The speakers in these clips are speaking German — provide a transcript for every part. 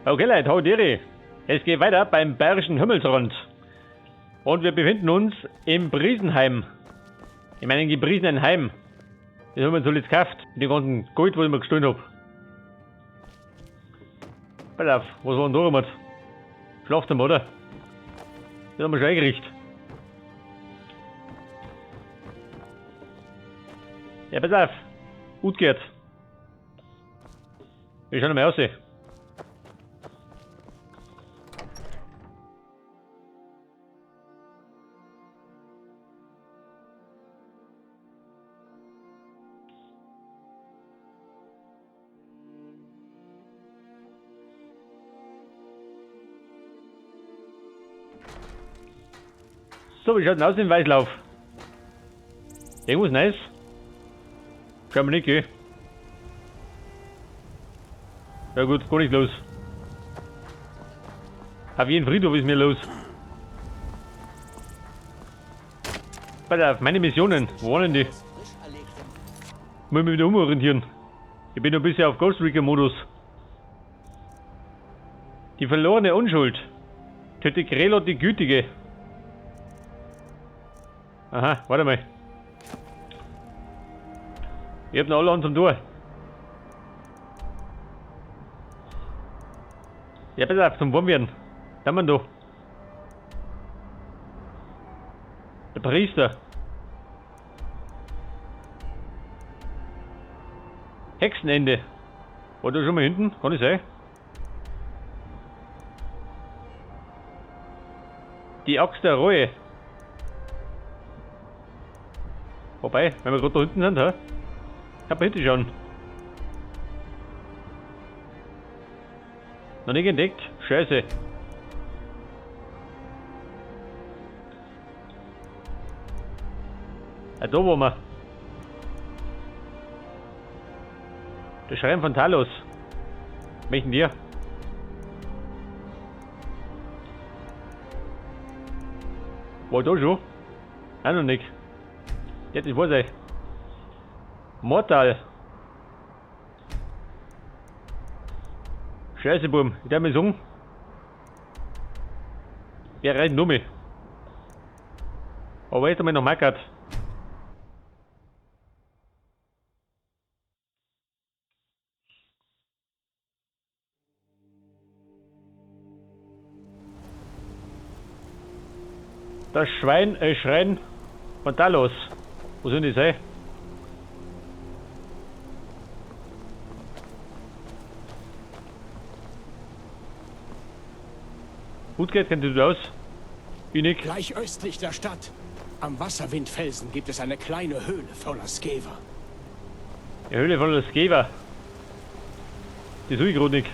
Okay Leute, hau Diri. Es geht weiter beim Bergischen Himmelsrund. Und wir befinden uns im Briesenheim. Ich meine, in Briesenheim. Das haben wir uns so jetzt gekauft. Die ganzen Gold, was ich mir gestohlen habe. Pass auf, was war denn da gemacht? Schlafzimmer, oder? Das haben wir schon eingerichtet. Ja, pass auf. Gut geht. Wir schauen mal aus. So, wie schaut denn aus im Weißlauf? Irgendwas Neues? Schauen wir nicht, gell? Ja gut, gar nicht los. Auf jeden Friedhof ist mir los. Pass auf, meine Missionen, wo waren denn die? Muss mich wieder umorientieren. Ich bin noch ein bisschen auf Ghost Recon Modus. Die verlorene Unschuld. Töte Grelot die Gütige. Aha, warte mal. Ich hab noch alle an zum Tor. Ja, pass auf, zum Warmwerden. Da man da. Der Priester. Hexenende. War da schon mal hinten? Kann ich sein? Die Axt der Reue. Wobei, wenn wir gerade da hinten sind, hä? Kann man hinten schauen. Noch nicht entdeckt? Scheiße. Ah, da waren wir. Der Schrein von Talos. Welchen dir? War da schon? Auch noch nicht. Jetzt ist was ey. Mortal. Scheiße, Buben. Ich darf mich sagen. Wer reitet nur mich? Aber jetzt einmal noch Mackert. Das Schrein von Talos. Wo sind die sein? Gut geht, kennt ihr das aus? Wie nicht? Gleich östlich der Stadt. Am Wasserwindfelsen gibt es eine kleine Höhle voller Skever. Die Höhle voller Skever. Die suche ich gerade nicht.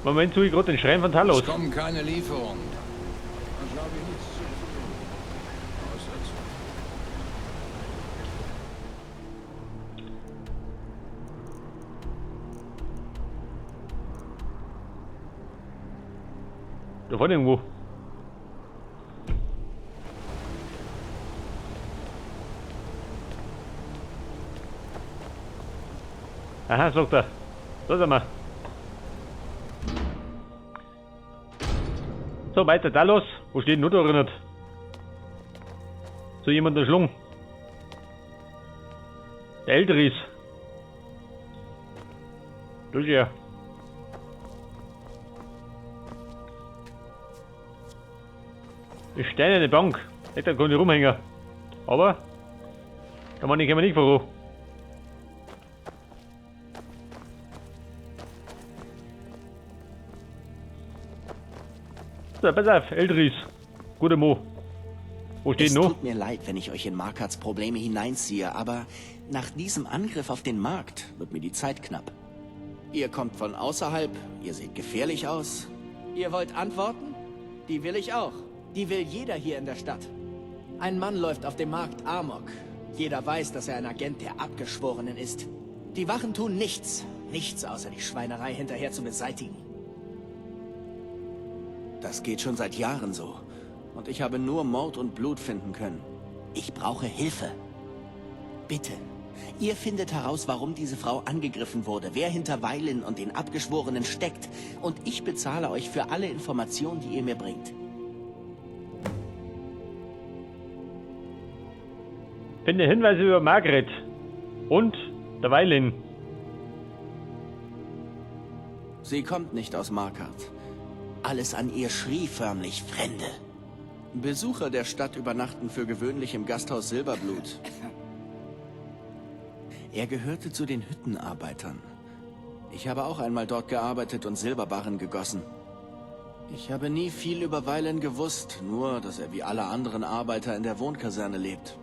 Moment, suche ich gerade den Schrein von Talos. Es kommen keine Lieferungen. Dann glaube ich nichts zu tun. Da vorne irgendwo. Aha, sagt er. Da sind wir. So, weiter Talos. Wo steht nur da erinnert? So jemand erschlungen. Der Ältere. Durch ja. Die steinerne Bank. Nicht, da kann ich rumhängen. Aber, da kann man nicht voran. So, pass auf, Eldris. Guter Mo. Wo steht Es noch? tut mir leid, wenn ich euch in Markards Probleme hineinziehe, aber nach diesem Angriff auf den Markt wird mir die Zeit knapp. Ihr kommt von außerhalb, ihr seht gefährlich aus. Ihr wollt Antworten? Die will ich auch. Die will jeder hier in der Stadt. Ein Mann läuft auf dem Markt Amok. Jeder weiß, dass er ein Agent der Abgeschworenen ist. Die Wachen tun nichts. Nichts außer die Schweinerei hinterher zu beseitigen. Das geht schon seit Jahren so. Und ich habe nur Mord und Blut finden können. Ich brauche Hilfe. Bitte, Ihr findet heraus, warum diese Frau angegriffen wurde, wer hinter Weilin und den Abgeschworenen steckt. Und ich bezahle euch für alle Informationen, die ihr mir bringt. Finde Hinweise über Margaret und der Weilin. Sie kommt nicht aus Markart. Alles an ihr schrie förmlich Fremde. Besucher der Stadt übernachten für gewöhnlich im Gasthaus Silberblut. Er gehörte zu den Hüttenarbeitern. Ich habe auch einmal dort gearbeitet und Silberbarren gegossen. Ich habe nie viel über Weilin gewusst, nur, dass er wie alle anderen Arbeiter in der Wohnkaserne lebt.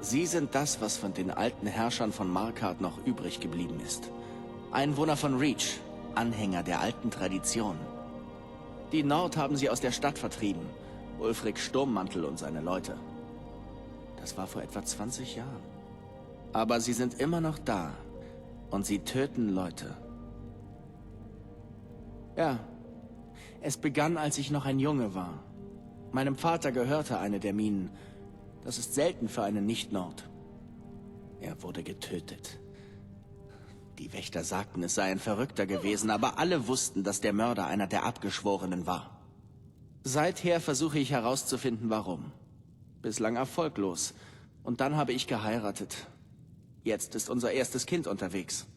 Sie sind das, was von den alten Herrschern von Markart noch übrig geblieben ist. Einwohner von Reach, Anhänger der alten Tradition. Die Nord haben sie aus der Stadt vertrieben. Ulfric Sturmmantel und seine Leute. Das war vor etwa 20 Jahren. Aber sie sind immer noch da. Und sie töten Leute. Ja. Es begann, als ich noch ein Junge war. Meinem Vater gehörte eine der Minen. Das ist selten für einen Nicht-Nord. Er wurde getötet. Die Wächter sagten, es sei ein Verrückter gewesen, aber alle wussten, dass der Mörder einer der Abgeschworenen war. Seither versuche ich herauszufinden, warum. Bislang erfolglos. Und dann habe ich geheiratet. Jetzt ist unser erstes Kind unterwegs.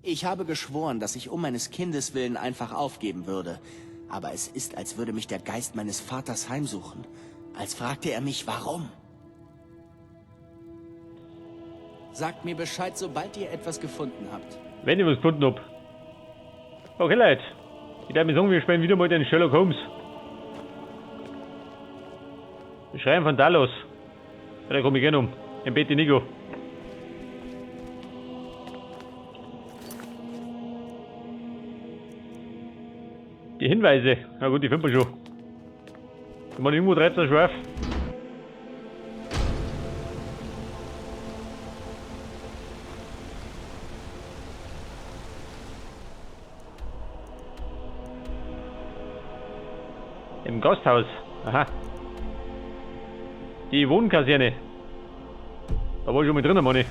Ich habe geschworen, dass ich um meines Kindes willen einfach aufgeben würde. Aber es ist, als würde mich der Geist meines Vaters heimsuchen. Als fragte er mich, warum. Sagt mir Bescheid, sobald ihr etwas gefunden habt. Wenn ich was gefunden hab. Okay, Leute. Ich darf mir sagen, wir spielen wieder mal den Sherlock Holmes. Wir schreiben von Talos. Ja, da komme ich gerne um. Im Bett Nico. Die Hinweise. Na gut, die finden wir schon. Wenn man irgendwo treibt, das scharf. Im Gasthaus. Aha. Die Wohnkaserne. Da war ich schon mit drinnen, Manni.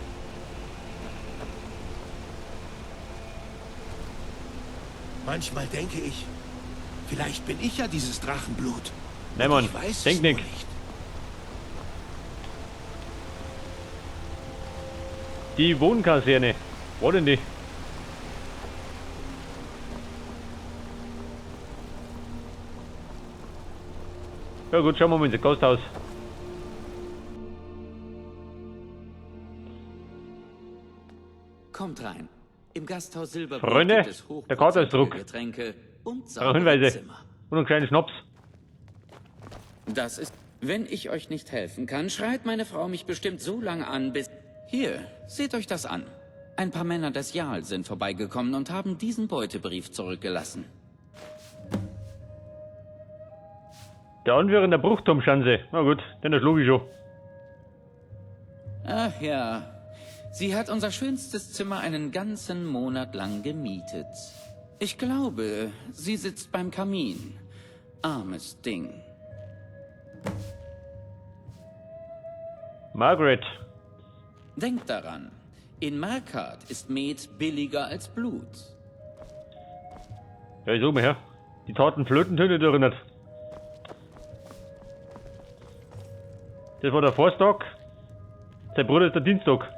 Manchmal denke ich, vielleicht bin ich ja dieses Drachenblut. Nein, Mann. Ich weiß Denk es nur nicht. Die Wohnkaserne. Wo denn die? Ja gut, schauen wir mal ins Gasthaus. Kommt rein. Im Gasthaus Silberblut Freunde, gibt es der Kater ist Druck. Getränke und Auch saubere Hinweise. Zimmer. Und einen kleinen Schnaps. Das ist... Wenn ich euch nicht helfen kann, schreit meine Frau mich bestimmt so lange an, bis... Hier, seht euch das an. Ein paar Männer des Jarl sind vorbeigekommen und haben diesen Beutebrief zurückgelassen. Der Anführer in der Bruchturmschanze. Na gut, den schlug ich schon. Ach ja, sie hat unser schönstes Zimmer einen ganzen Monat lang gemietet. Ich glaube, sie sitzt beim Kamin. Armes Ding. Margaret. Denkt daran, in Markart ist Met billiger als Blut. Ja, ich sag mal her. Die zarten Flötentöne erinnert. Das war der Vorstag. Sein Bruder ist der Dienstag.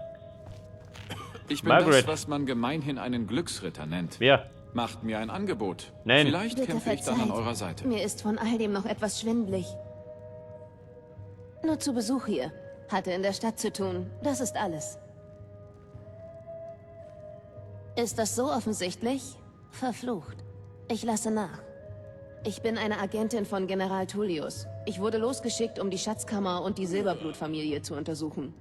Ich bin Margaret. das, was man gemeinhin einen Glücksritter nennt. Wer? Macht mir ein Angebot. Nein. Vielleicht Bitte kämpfe ich dann an verzeiht. eurer Seite. Mir ist von all dem noch etwas schwindlig. Nur zu Besuch hier. Hatte in der Stadt zu tun. Das ist alles. Ist das so offensichtlich? Verflucht. Ich lasse nach. Ich bin eine Agentin von General Tullius. Ich wurde losgeschickt, um die Schatzkammer und die Silberblutfamilie zu untersuchen.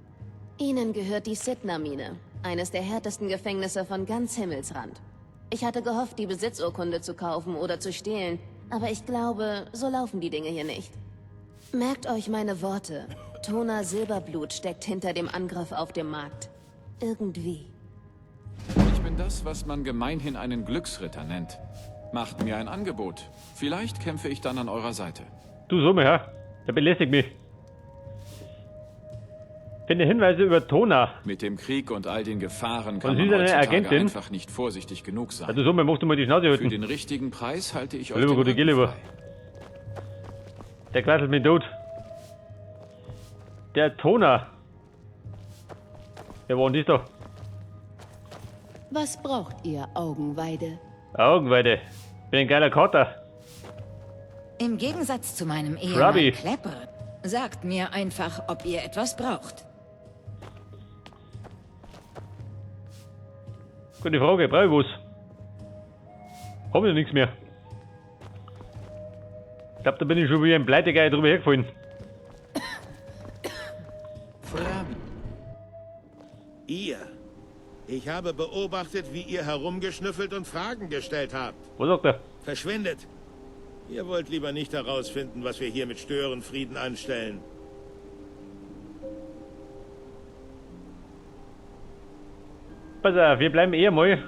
Ihnen gehört die Sidna-Mine, eines der härtesten Gefängnisse von ganz Himmelsrand. Ich hatte gehofft, die Besitzurkunde zu kaufen oder zu stehlen, aber ich glaube, so laufen die Dinge hier nicht. Merkt euch meine Worte. Tona Silberblut steckt hinter dem Angriff auf dem Markt. Irgendwie. Ich bin das, was man gemeinhin einen Glücksritter nennt. Macht mir ein Angebot. Vielleicht kämpfe ich dann an eurer Seite. Du so mal her. Der belästigt mich. Finde Hinweise über Tona. Mit dem Krieg und all den Gefahren Und kann sie man ist eine heutzutage Agentin? einfach nicht vorsichtig genug sein. Also so, man musst du mal die Schnauze Für halten. den richtigen Preis halte ich euch Lieber den gute Rücken Gilliver. frei. Der quasselt mich tot. Der Tona. Wer war denn das da? Was braucht ihr, Augenweide? Augenweide. Bin ein geiler Kater. Im Gegensatz zu meinem Grubby. Ehemann Klepper, sagt mir einfach, ob ihr etwas braucht. Gute Frage, brauche ich was? Hab ich noch nichts mehr. Ich glaube, da bin ich schon wie ein Pleitegeier drüber hergefallen. Ihr. Ich habe beobachtet, wie ihr herumgeschnüffelt und Fragen gestellt habt. Was sagt er? Verschwindet. Ihr wollt lieber nicht herausfinden, was wir hier mit Störenfrieden anstellen. Pass auf, wir bleiben eher mal.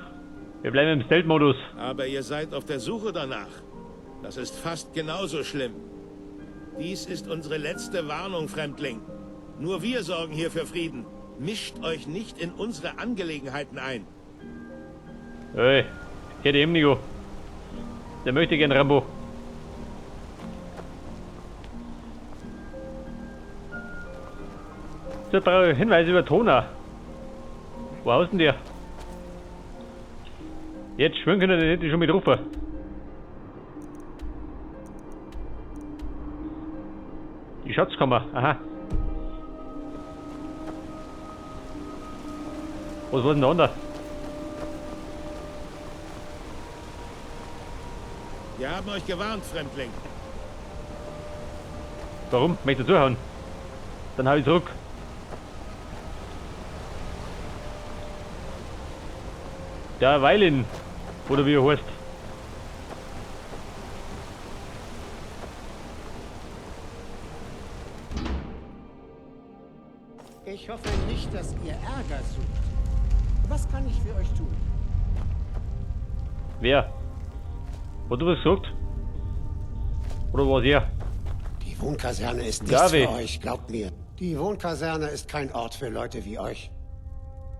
Wir bleiben im Stealth-Modus. Aber ihr seid auf der Suche danach. Das ist fast genauso schlimm. Dies ist unsere letzte Warnung, Fremdling. Nur wir sorgen hier für Frieden. Mischt euch nicht in unsere Angelegenheiten ein. Hey, geht eben Nico. Der möchte gern Rambo. So, brauche ich Hinweise über Tona. Wo haust denn der? Jetzt schwimmen können wir nicht schon mit rufen. Die Schatzkammer, aha. Was war denn da anders? Wir haben euch gewarnt, Fremdling. Warum? Möchtest du zuhauen? Dann hau ich zurück. Der Weilin. Oder wie er heißt. Ich hoffe nicht, dass ihr Ärger sucht. Was kann ich für euch tun? Wer? Hat du was gesagt? Oder was er? Die Wohnkaserne ist nichts Gavi. für euch, glaubt mir. Die Wohnkaserne ist kein Ort für Leute wie euch.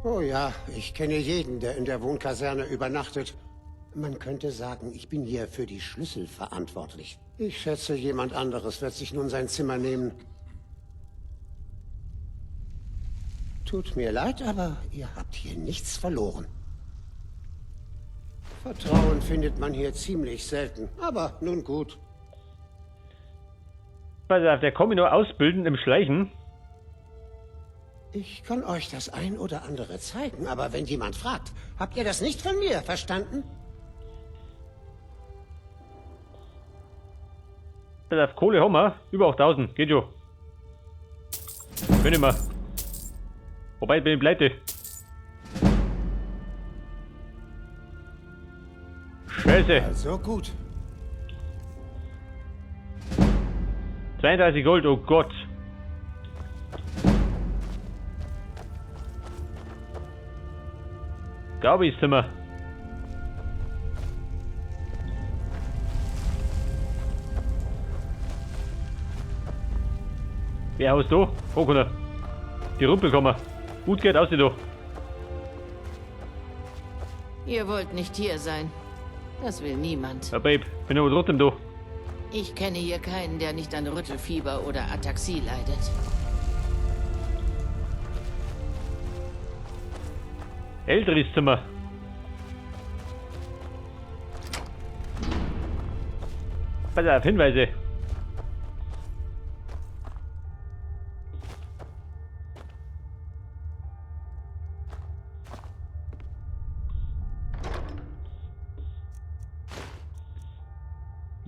Oh ja, ich kenne jeden, der in der Wohnkaserne übernachtet. Man könnte sagen, ich bin hier für die Schlüssel verantwortlich. Ich schätze, jemand anderes wird sich nun sein Zimmer nehmen. Tut mir leid, aber ihr habt hier nichts verloren. Vertrauen findet man hier ziemlich selten, aber nun gut. Pass auf, der kann mich nur ausbilden im Schleichen. Ich kann euch das ein oder andere zeigen, aber wenn jemand fragt, habt ihr das nicht von mir, verstanden? Pass auf, Kohle haben wir. Über 8000, geht schon. Können wir. Wobei, ich bin pleite. Scheiße. Also gut. 32 Gold, oh Gott. Gabis Zimmer. Wer haust du? Rokoner. Die Rumpelkammer. Gut geht aus, du. Ihr wollt nicht hier sein. Das will niemand. Ja, Babe, bin aber trotzdem da. Ich kenne hier keinen, der nicht an Rüttelfieber oder Ataxie leidet. Älteres Zimmer. Pass auf, Hinweise.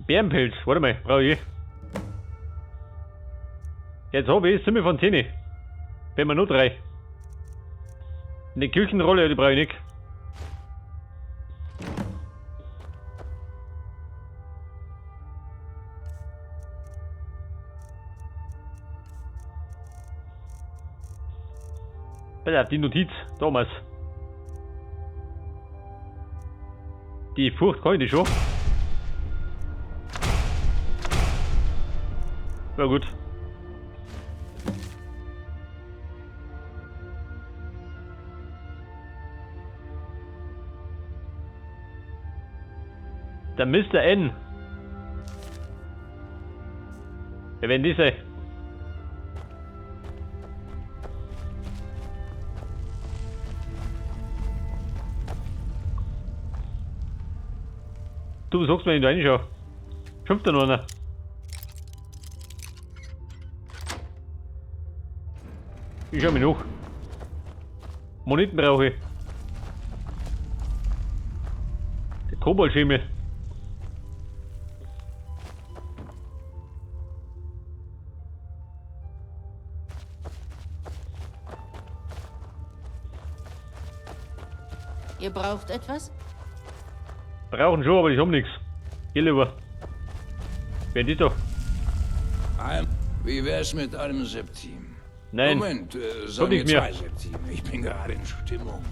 Bärenpilz, warte mal, brauche ich. Jetzt habe ich Summe von 10. Wenn wir nur 3. Eine Küchenrolle, die brauche ich nicht. Pass auf, die Notiz, damals. Die Furcht kann ich nicht schon. Ja gut. Der Mr. N. Wer werden diese? Du sagst mir, wenn du reinschaust. Schimpft da noch einer. Ich schau mich noch. Moneten brauche ich. Der Koboldschimmel. Ihr braucht etwas? Brauchen schon, aber ich hab nichts. Hier lieber. Wer die doch? Wie wär's mit einem Septim? Nein. Moment, Soll sagen ich wir mir. 2 Septim. Ich bin gerade in Stimmung.